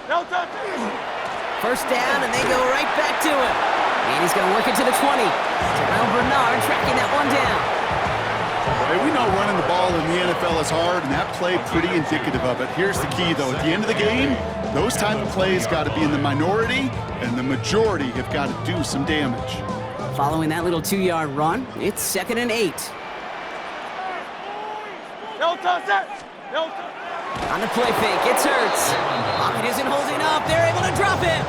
First down, and they go right back to him. And he's going to work it to the 20. Terrell Bernard tracking that one down. Hey, we know running the ball in the NFL is hard, and that play pretty indicative of it. Here's the key, though. At the end of the game, those type of plays got to be in the minority, and the majority have got to do some damage. Following that little 2-yard run, it's 2nd and 8. On the play fake, it's Hurts. Pocket isn't holding up. They're able to drop him.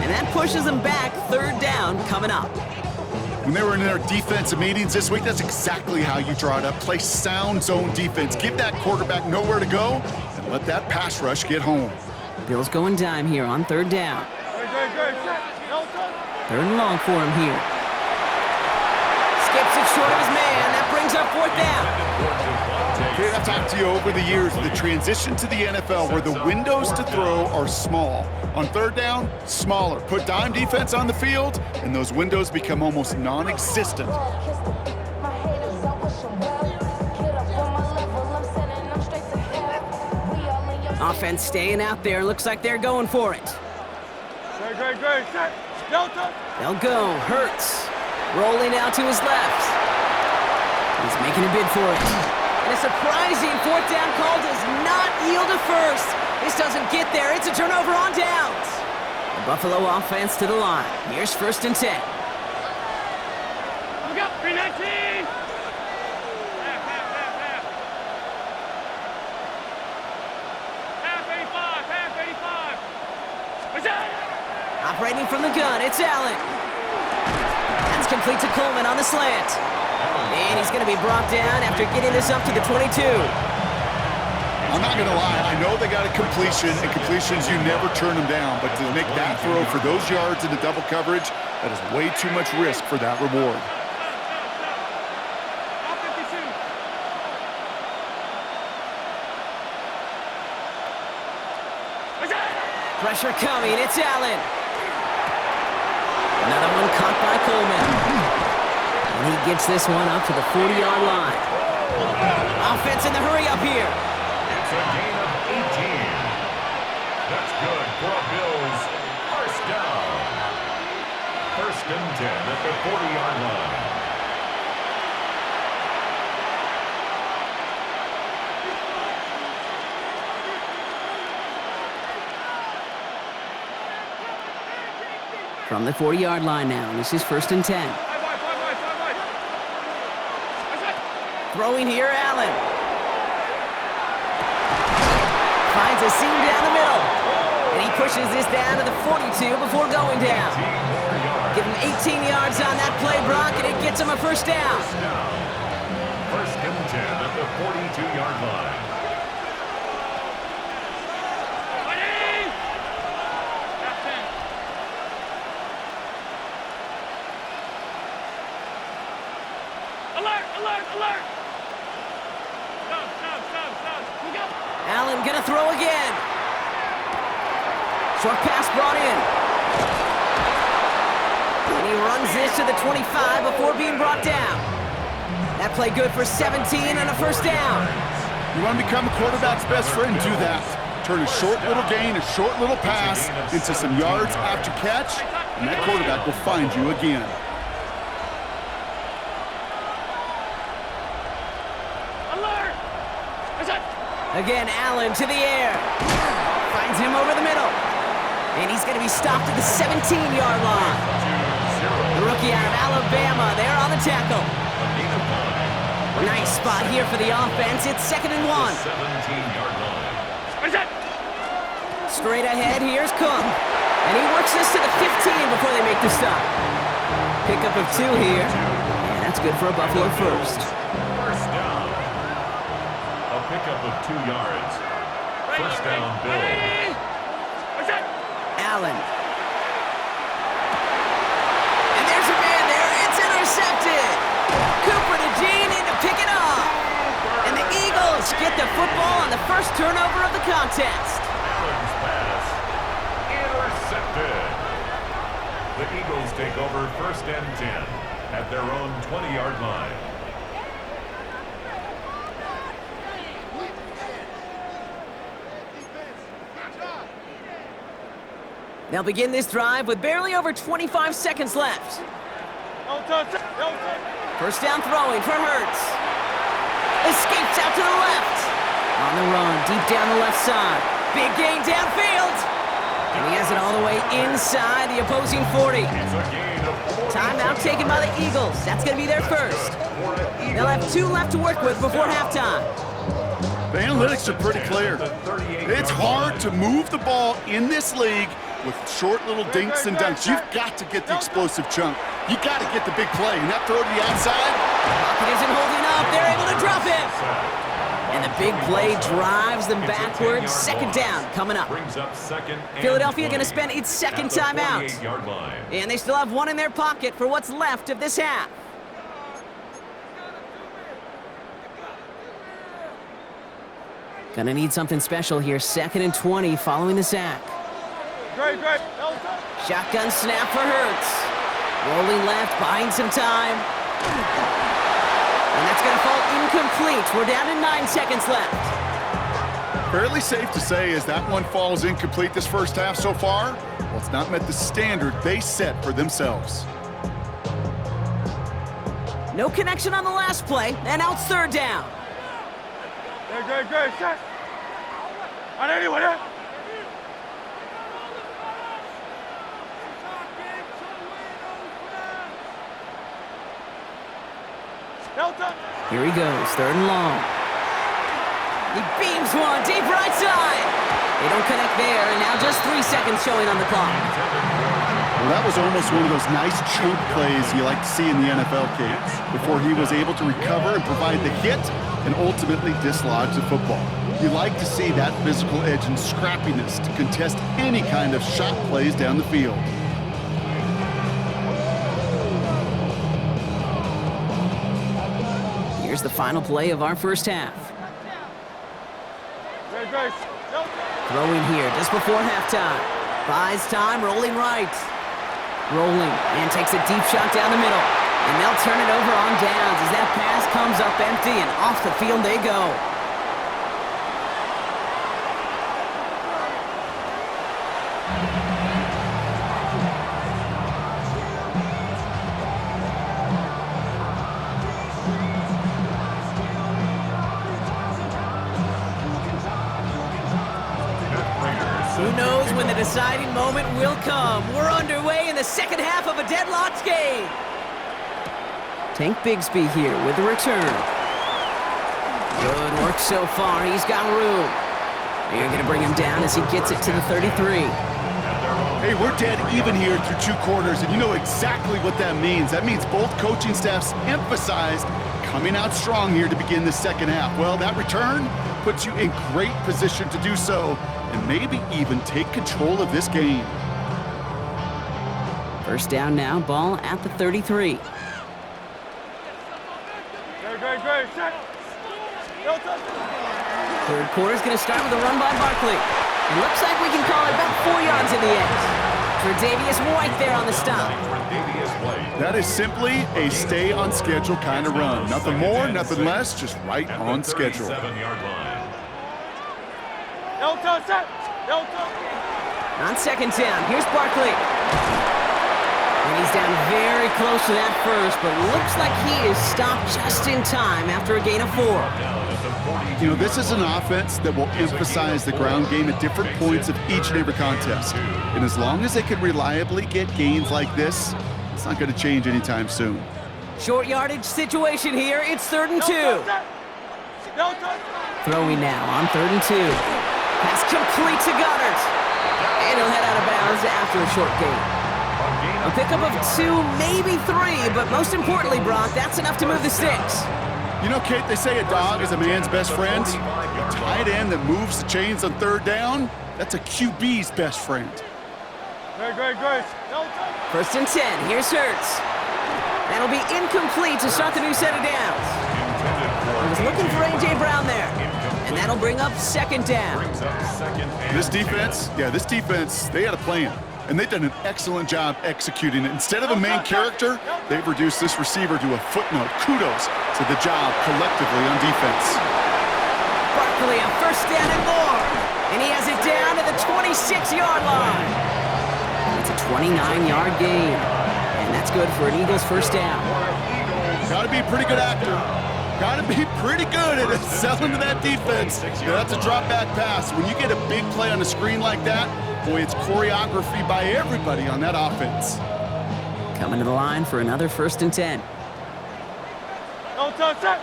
And that pushes them back. 3rd down coming up. When they were in their defensive meetings this week, that's exactly how you draw it up. Play sound zone defense. Give that quarterback nowhere to go and let that pass rush get home. Bills going dime here on 3rd down. 3rd and long for him here. Skips it short of his man. That brings up 4th down. Okay, I've talked to you over the years, the transition to the NFL where the windows to throw are small. On 3rd down, smaller. Put dime defense on the field, and those windows become almost non-existent. Offense staying out there. Looks like they're going for it. They'll go. Hurts. Rolling out to his left. He's making a bid for it. And a surprising 4th down call does not yield a first. This doesn't get there. It's a turnover on downs. The Buffalo offense to the line. Here's 1st and 10. Look up, 319. Half 85. What's that? Operating from the gun, it's Allen. That's complete to Coleman on the slant. And he's going to be brought down after getting this up to the 22. I'm not going to lie. I know they got a completion, and completions, you never turn them down. But to make that throw for those yards into double coverage, that is way too much risk for that reward. Pressure coming, it's Allen. Another one caught by Coleman. And he gets this one up to the 40-yard line. Offense in the hurry up here. It's a gain of 18. That's good for a Bills first down. 1st and 10 at the 40-yard line. From the 40-yard line now, this is 1st and 10. Throwing here, Allen. Finds a seam down the middle. And he pushes this down to the 42 before going down. Give him 18 yards on that play, Brock, and it gets him a 1st down. 1st and 10 at the 42-yard line. Alert! Allen gonna throw again. Short pass brought in. And he runs this to the 25 before being brought down. That play good for 17 and a 1st down. You want to become a quarterback's best friend, do that. Turn a short little gain, a short little pass into some yards after catch, and that quarterback will find you again. Again, Allen to the air. Finds him over the middle. And he's going to be stopped at the 17-yard line. The rookie out of Alabama there on the tackle. Nice spot here for the offense. It's 2nd and 1. 17-yard line. Straight ahead, here's Cook. And he works this to the 15 before they make the stop. Pickup of 2 here. And that's good for a Buffalo first. First down. A pickup of 2 yards. First down, Bills. Allen. And there's a man there. It's intercepted. Cooper to Gene in to pick it off. And the Eagles get the football on the first turnover of the contest. Allen's pass. Intercepted. The Eagles take over 1st and 10 at their own 20-yard line. They'll begin this drive with barely over 25 seconds left. First down throwing for Hurts. Escapes out to the left. On the run, deep down the left side. Big gain downfield. And he has it all the way inside the opposing 40. Timeout taken by the Eagles. That's going to be their first. They'll have 2 left to work with before halftime. The analytics are pretty clear. It's hard to move the ball in this league with short little dinks and dunks. You've got to get the explosive chunk. You got to get the big play. And that throw to the outside. Pocket isn't holding up. They're able to drop him. And the big play drives them backwards. Second down coming up. Philadelphia going to spend its second timeout. And they still have 1 in their pocket for what's left of this half. Gonna need something special here. 2nd and 20 following the sack. Shotgun snap for Hurts. Rolling left, buying some time. And that's gonna fall incomplete. We're down to 9 seconds left. Fairly safe to say as that one falls incomplete this first half so far, well, it's not met the standard they set for themselves. No connection on the last play, and now it's 3rd down. Good. Set. On anyone, eh? Here he goes, 3rd and long. He beams one, deep right side. They don't connect there, and now just 3 seconds showing on the clock. Well, that was almost one of those nice chunk plays you like to see in the NFL case before he was able to recover and provide the hit and ultimately dislodge the football. You like to see that physical edge and scrappiness to contest any kind of shot plays down the field. Here's the final play of our first half. Throwing here just before halftime. Buys time, rolling right. Rolling, and takes a deep shot down the middle. And they'll turn it over on downs as that pass comes up empty, and off the field they go. Who knows when the deciding moment will come? We're underway in the second half of a deadlocked game. Tank Bigsby here with the return. Good work so far. He's got room. They're going to bring him down as he gets it to the 33. Hey, we're dead even here through 2 quarters, and you know exactly what that means. That means both coaching staffs emphasized coming out strong here to begin the second half. Well, that return puts you in great position to do so, and maybe even take control of this game. First down now, ball at the 33. Set. Third quarter's going to start with a run by Barkley. It looks like we can call it about 4 yards in the end. Tre'Davious White there on the stop. That is simply a stay-on-schedule kind of run. Nothing more, nothing less, just right on schedule. On second down, here's Barkley. And he's down very close to that first, but looks like he is stopped just in time after a gain of 4. You know, this is an offense that will emphasize the ground game at different points of each and every contest. And as long as they can reliably get gains like this, it's not going to change anytime soon. Short yardage situation here. It's 3rd and 2. Throwing now on 3rd and 2. Pass complete to Goddard. And he'll head out of bounds after a short gain. A pickup of 2, maybe 3, but most importantly, Brock, that's enough to move the sticks. You know, Kate, they say a dog is a man's best friend. A tight end that moves the chains on 3rd down, that's a QB's best friend. Great. 1st and 10, here's Hurts. That'll be incomplete to start the new set of downs. I was looking for A.J. Brown there. And that'll bring up 2nd down. This defense, they had a plan. And they've done an excellent job executing it. Instead of a main character, they've reduced this receiver to a footnote. Kudos to the job collectively on defense. Barkley, a 1st down and more. And he has it down to the 26-yard line. It's a 29-yard gain. And that's good for an Eagles first down. Got to be a pretty good actor. Got to be pretty good at selling to that defense. That's a drop-back pass. When you get a big play on the screen like that, boy, it's choreography by everybody on that offense. Coming to the line for another 1st and 10. No touch, sir.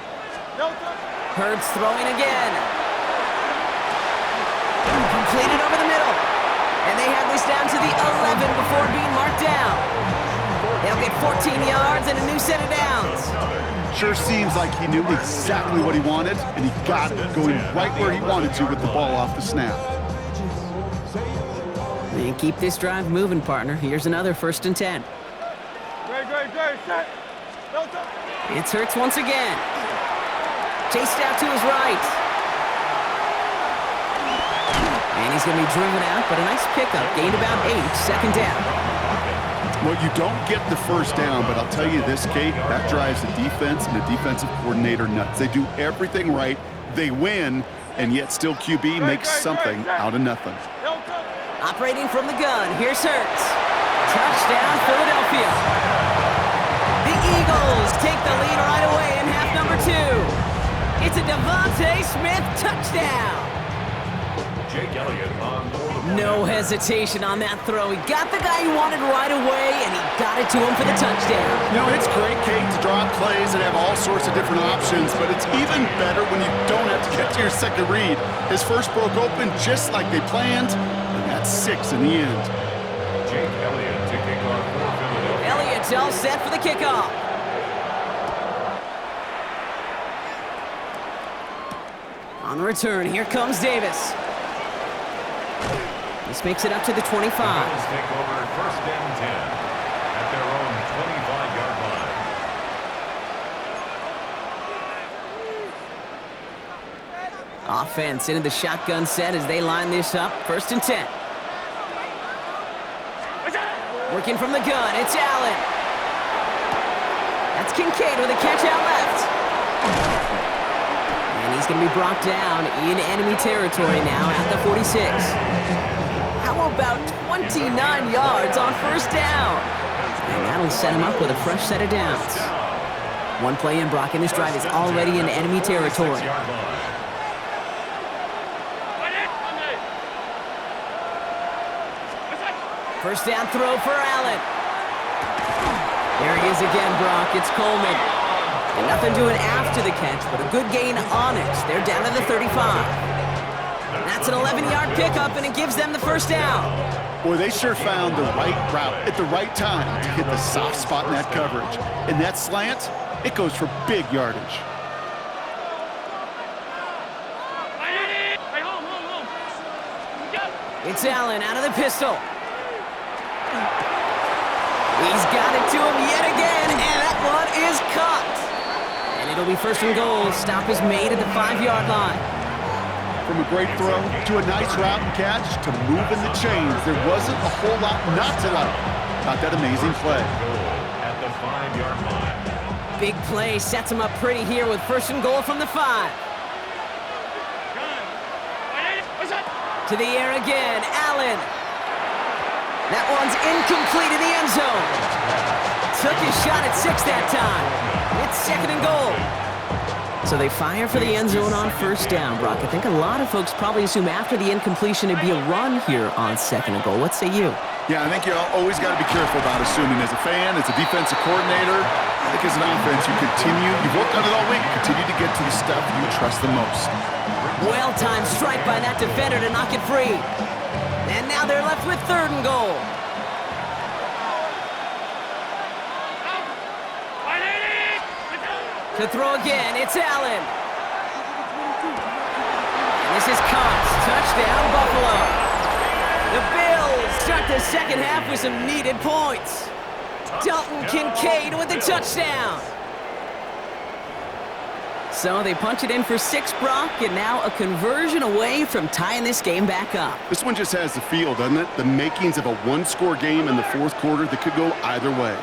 No touch. Hurts throwing again. Completed over the middle. And they have this down to the 11 before being marked down. They'll get 14 yards and a new set of downs. Sure seems like he knew exactly what he wanted, and he got it, going right where he wanted to with the ball off the snap. And keep this drive moving, partner. Here's another 1st and 10. Great, set. No touch. It's Hurts once again. Chased out to his right. And he's going to be driven out, but a nice pickup. Gained about 8, 2nd down. Well, you don't get the first down, but I'll tell you this, Kate, that drives the defense and the defensive coordinator nuts. They do everything right. They win, and yet still QB makes something out of nothing. Operating from the gun, here's Hurts. Touchdown, Philadelphia. The Eagles take the lead right away in half number 2. It's a Devontae Smith touchdown. Jake Elliott on board. No hesitation on that throw. He got the guy he wanted right away, and he got it to him for the touchdown. You know, it's great, Kate, to draw plays and have all sorts of different options, but it's even better when you don't have to get to your second read. His first broke open just like they planned, and that's 6 in the end. Jake Elliott to kick off for Philadelphia. Elliott's all set for the kickoff. On the return, here comes Davis. This makes it up to the 25. The Bills take over at 1st and 10 at their own 25-yard line. Offense into the shotgun set as they line this up. 1st and 10. Working from the gun, it's Allen. That's Kincaid with a catch out left. And he's going to be brought down in enemy territory now at the 46. How about 29 yards on 1st down? And that'll set him up with a fresh set of downs. One play in, Brock, and this drive is already in enemy territory. First down throw for Allen. There he is again, Brock. It's Coleman. And nothing doing after the catch, but a good gain on it. They're down to the 35. That's an 11-yard pickup, and it gives them the 1st down. Boy, they sure found the right route at the right time to hit the soft spot in that coverage. And that slant, it goes for big yardage. It's Allen out of the pistol. He's got it to him yet again, and that one is caught. And it'll be 1st and goal. Stop is made at the 5-yard line. From a great throw to a nice route and catch to moving the chains, there wasn't a whole lot not to like about that amazing play. At the 5-yard line. Big play sets him up pretty here with 1st and goal from the 5. To the air again, Allen. That one's incomplete in the end zone. Took his shot at 6 that time. It's 2nd and goal. So they fire for the end zone on 1st down, Brock. I think a lot of folks probably assume after the incompletion it'd be a run here on 2nd and goal. What say you? Yeah, I think you always got to be careful about assuming as a fan, as a defensive coordinator. I think as an offense, you've worked on it all week, continue to get to the stuff you trust the most. Well-timed strike by that defender to knock it free. And now they're left with 3rd and goal. To throw again, it's Allen. And this is Cox. Touchdown, Buffalo. The Bills start the 2nd half with some needed points. Dalton Kincaid with the touchdown. So they punch it in for 6, Brock, and now a conversion away from tying this game back up. This one just has the feel, doesn't it? The makings of a one-score game in the 4th quarter that could go either way.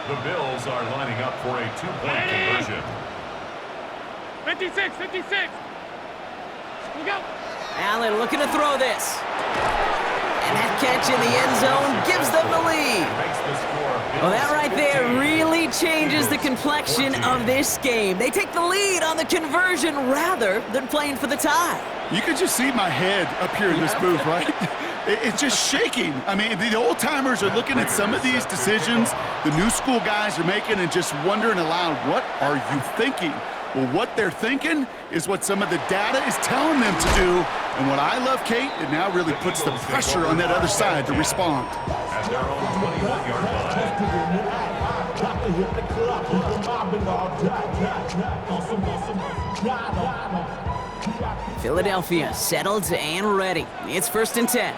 The Bills are lining up for a 2-point conversion. 56. Look out. Allen looking to throw this. And that catch catch in the end zone gives them the lead. Well, that right there really changes the complexion of this game. They take the lead on the conversion rather than playing for the tie. You can just see my head up here in this booth, right? It's just shaking. I mean, the old-timers are looking at some of these decisions the new school guys are making and just wondering aloud, what are you thinking? Well, what they're thinking is what some of the data is telling them to do. And what I love, Kate, it now really puts the pressure on that other side to respond. At their own 21-yard line. Philadelphia settled and ready. It's 1st and 10.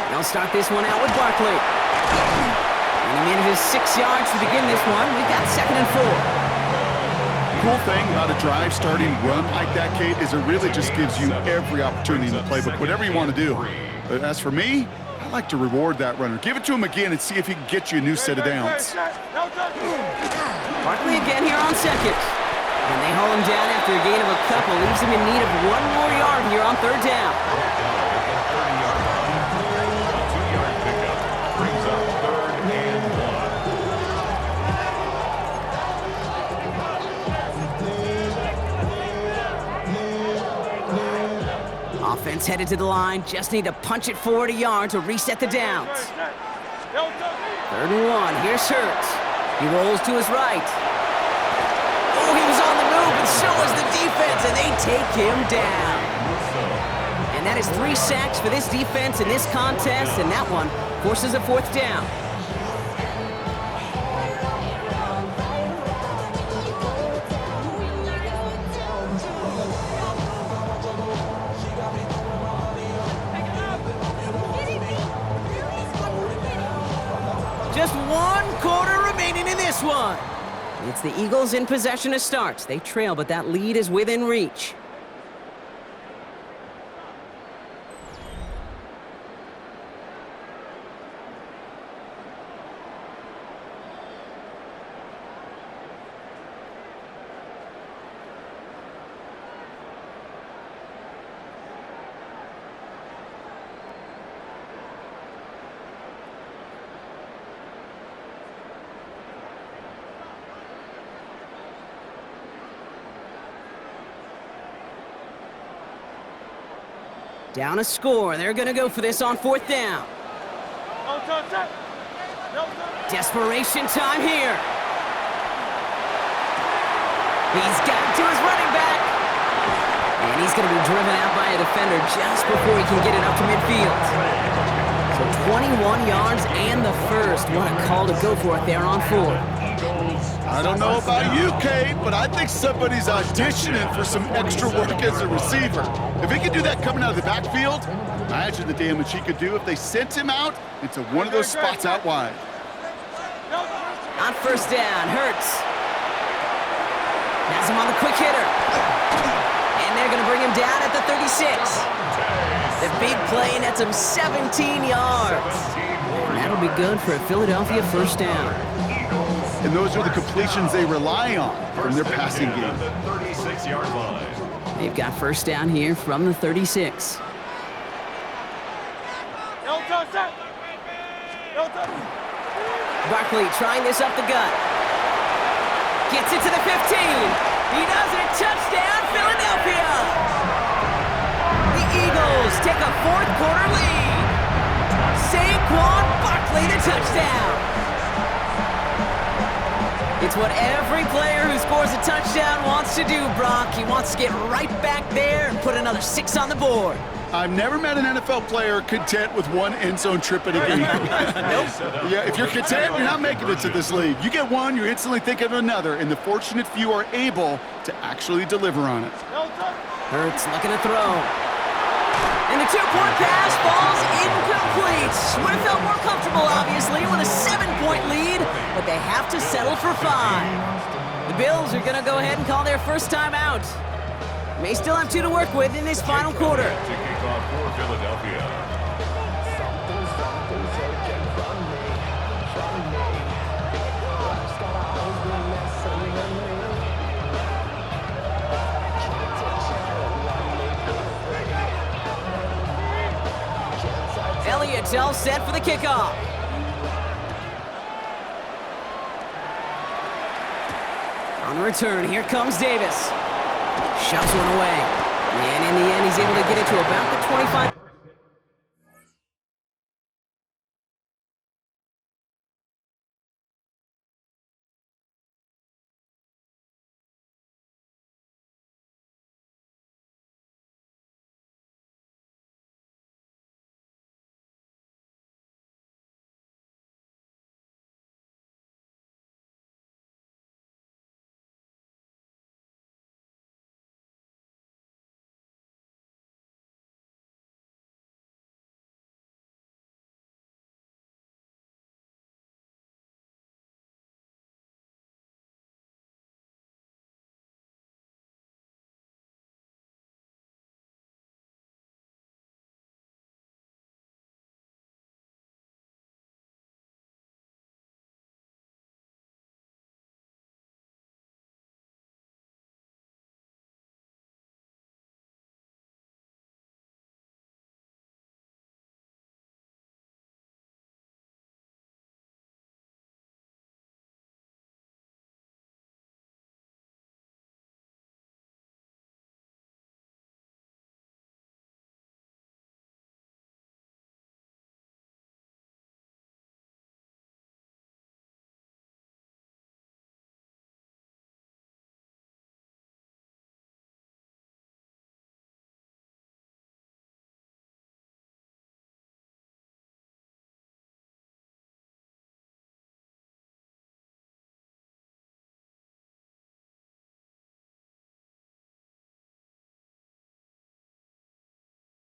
They'll start this one out with Barkley. And he manages 6 yards to begin this one. We've got 2nd and 4. Cool thing about a drive starting run like that, Kate, is it really just gives you every opportunity in the playbook, whatever you want to do. But as for me, I like to reward that runner. Give it to him again and see if he can get you a new set of downs. Barkley again here on 2nd. And they haul him down after a gain of a couple. Leaves him in need of 1 more yard here on 3rd down. Offense headed to the line. Just need to punch it forward a yard to reset the downs. 3rd and 1. Here's Hurts. He rolls to his right. Oh, he was on the move, and so was the defense, and they take him down. And that is 3 sacks for this defense in this contest, and that one forces a 4th down. Just 1 quarter remaining in this one. It's the Eagles in possession to start. They trail, but that lead is within reach. Down a score. They're going to go for this on 4th down. Desperation time here. He's got it to his running back. And he's going to be driven out by a defender just before he can get it up to midfield. So 21 yards and the first. What a call to go for it there on 4th. I don't know about you, Kate, but I think somebody's auditioning for some extra work as a receiver. If he could do that coming out of the backfield, imagine the damage he could do if they sent him out into one of those spots out wide. On 1st down, Hurts has him on the quick hitter. And they're going to bring him down at the 36. The big play nets him 17 yards. And that'll be good for a Philadelphia 1st down. And those are the completions they rely on from their passing game. They've got 1st down here from the 36. Barkley trying this up the gut. Gets it to the 15. He does it. Touchdown, Philadelphia! The Eagles take a 4th quarter lead. Saquon Barkley, the touchdown. It's what every player who scores a touchdown wants to do, Brock. He wants to get right back there and put another 6 on the board. I've never met an NFL player content with 1 end zone trip in a game. Nope. Yeah, if you're content, you're not making it to this league. You get 1, you're instantly thinking of another, and the fortunate few are able to actually deliver on it. Hurts looking to throw. And the 2-point pass falls incomplete. Would have felt more comfortable, obviously, with a 7-point lead, but they have to settle for 5. The Bills are going to go ahead and call their first time out. May still have 2 to work with in this final quarter. To kick off for Philadelphia. Elliott's all set for the kickoff. On the return, here comes Davis. Shoves one away. And in the end, he's able to get it to about the 25.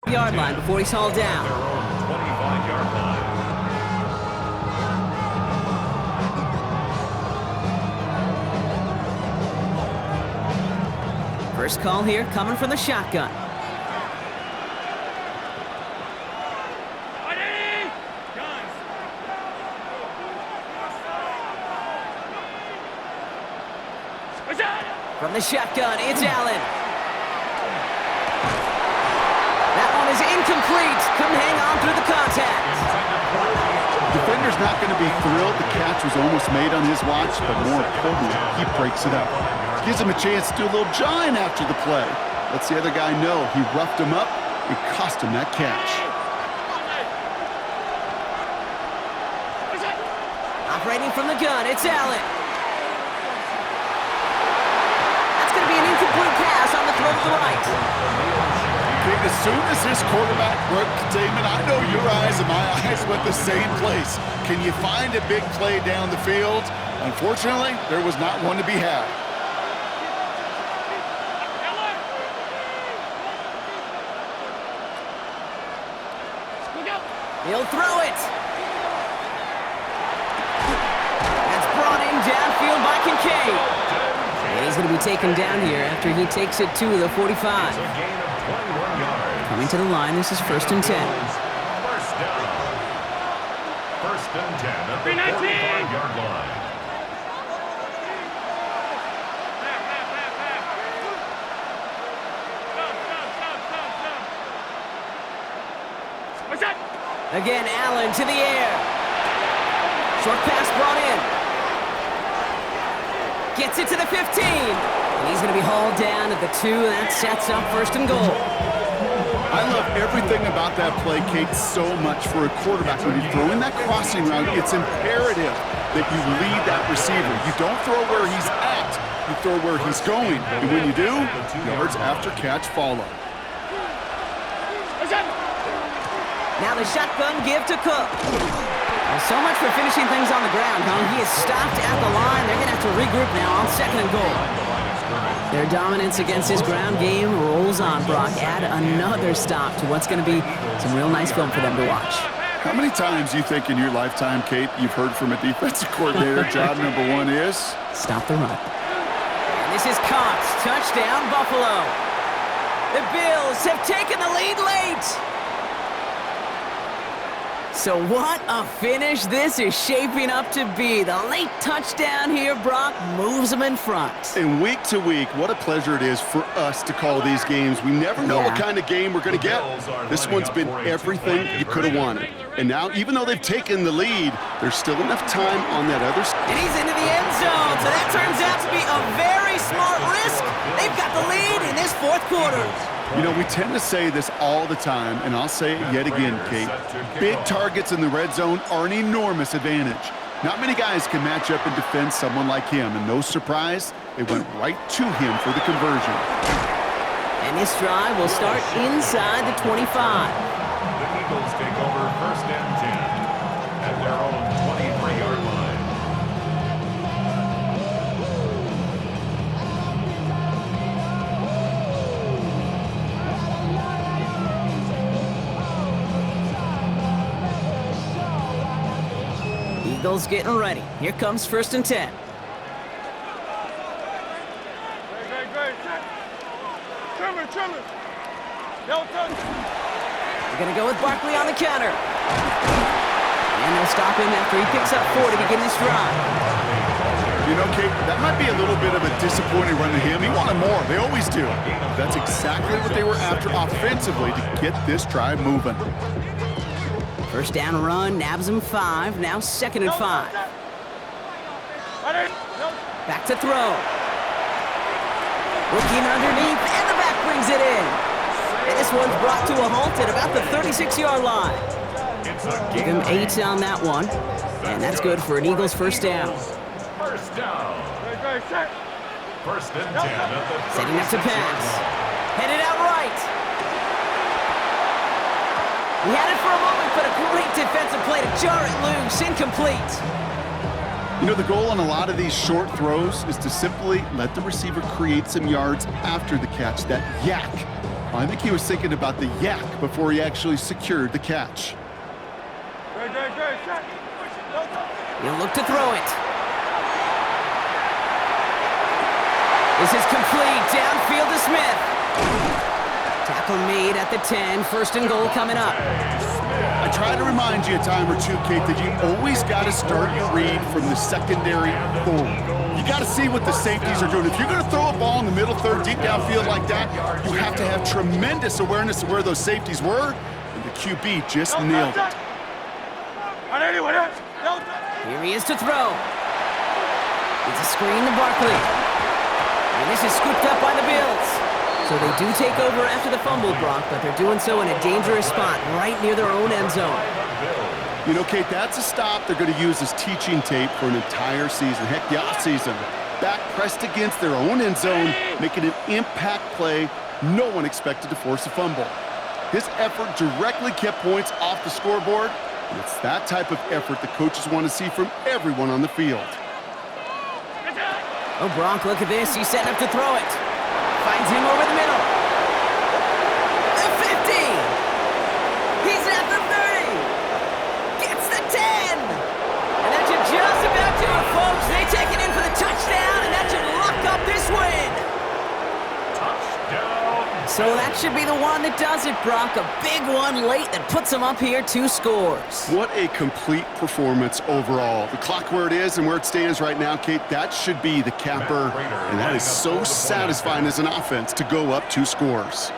Yard line before he's hauled down. 25-yard line. First call here coming from the shotgun. From the shotgun, it's Allen. That one is incomplete. Couldn't hang on through the contact. Defender's not going to be thrilled the catch was almost made on his watch, but more importantly, he breaks it up. Gives him a chance to do a little jawing after the play. Lets the other guy know he roughed him up. It cost him that catch. Operating from the gun, it's Allen. That's going to be an incomplete pass on the throw to the right. As soon as this quarterback broke containment, I know your eyes and my eyes went the same place. Can you find a big play down the field? Unfortunately, there was not one to be had. He'll throw it. That's brought in downfield by Kincaid. And he's going to be taken down here after he takes it to the 45. Coming to the line, this is 1st and 10. First down. 1st and 10 at the 45-yard line. Again, Allen to the air. Short pass brought in. Gets it to the 15. And he's going to be hauled down at the 2, and that sets up 1st and goal. I love everything about that play, Kate, so much for a quarterback. When you throw in that crossing route, it's imperative that you lead that receiver. You don't throw where he's at, you throw where he's going. And when you do, yards after catch follow. Now the shotgun give to Cook. Well, so much for finishing things on the ground, huh? He is stopped at the line. They're going to have to regroup now on 2nd and goal. Their dominance against his ground game rolls on, Brock. Add another stop to what's going to be some real nice film for them to watch. How many times do you think in your lifetime, Kate, you've heard from a defensive coordinator, job number 1 is? Stop the run. And this is caught. Touchdown, Buffalo. The Bills have taken the lead late. So what a finish this is shaping up to be. The late touchdown here, Brock, moves them in front. And week to week, what a pleasure it is for us to call these games. We never know what kind of game we're going to get. This one's been everything you could have wanted. And now, even though they've taken the lead, there's still enough time on that other side. And he's into the end zone, so that turns out to be a very smart risk. They've got the lead in this fourth quarter. You know, we tend to say this all the time, and I'll say it yet again, Kate. Big targets in the red zone are an enormous advantage. Not many guys can match up and defend someone like him, and no surprise, they went right to him for the conversion. And this drive will start inside the 25. The Eagles take over 1st and 10 at their own 23-yard line. Eagles getting ready. Here comes 1st and 10. Great. Trimmer. No touch. They're going to go with Barkley on the counter. And they'll stop him after he picks up 4 to begin this drive. You know, Kate, that might be a little bit of a disappointing run to him. He wanted more. They always do. That's exactly what they were after offensively to get this drive moving. First down run, nabs him 5. Now 2nd and 5. Back to throw. Looking underneath, and the back brings it in. And this one's brought to a halt at about the 36-yard line. Give him 8 on that one. And that's good for an Eagles first down. First down. First and 10 at the Setting up to pass. Headed out right. He had it for a moment, but a great defensive play to jar it loose. Incomplete. You know, the goal on a lot of these short throws is to simply let the receiver create some yards after the catch, that yak. I think he was thinking about the yak before he actually secured the catch. He'll look to throw it. This is complete. Downfield to Smith. Tackle made at the 10. 1st and goal coming up. I try to remind you a time or two, Kate, that you always got to start your read from the secondary forward. You got to see what the safeties are doing. If you're going to throw a ball in the middle third, deep downfield like that, you have to have tremendous awareness of where those safeties were, and the QB just nailed it. Here he is to throw. It's a screen to Barkley. And this is scooped up by the Bills. So they do take over after the fumble, Brock, but they're doing so in a dangerous spot right near their own end zone. You know, Kate, that's a stop they're going to use as teaching tape for an entire season. Heck, the offseason. Back pressed against their own end zone, making an impact play no one expected to force a fumble. His effort directly kept points off the scoreboard, and it's that type of effort the coaches want to see from everyone on the field. Oh, Brock, look at this. He's setting up to throw it. Finds him over the middle. The 50. He's at the 30. Gets the 10. And that should just about do it, folks. They take it in for the touchdown, and that should lock up this win. touchdown. So that should be the one that does it, Brock. A big one late that puts them up here 2 scores. What a complete performance overall. The clock where it is and where it stands right now, Kate, that should be the capper. And that is so satisfying as an offense to go up 2 scores.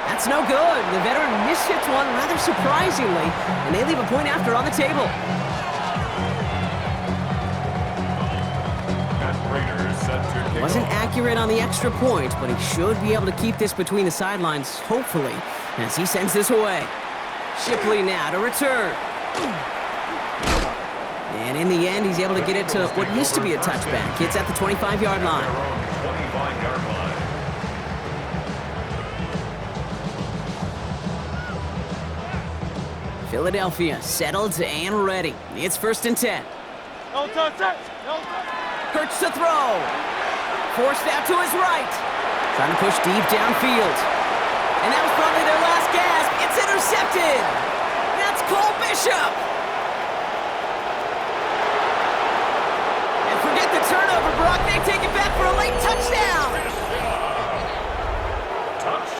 That's no good. The veteran mishits one rather surprisingly, and they leave a point after on the table. Wasn't accurate on the extra point, but he should be able to keep this between the sidelines, hopefully, as he sends this away. Shipley now to return. And in the end, he's able to get it to what used to be a touchback. It's at the 25-yard line. Philadelphia settled and ready. It's 1st and 10. No touch. No touch. Hurts to throw. Forced out to his right. Trying to push deep downfield. And that was probably their last gasp. It's intercepted. That's Cole Bishop! And forget the turnover, Brock. They take it back for a late touchdown!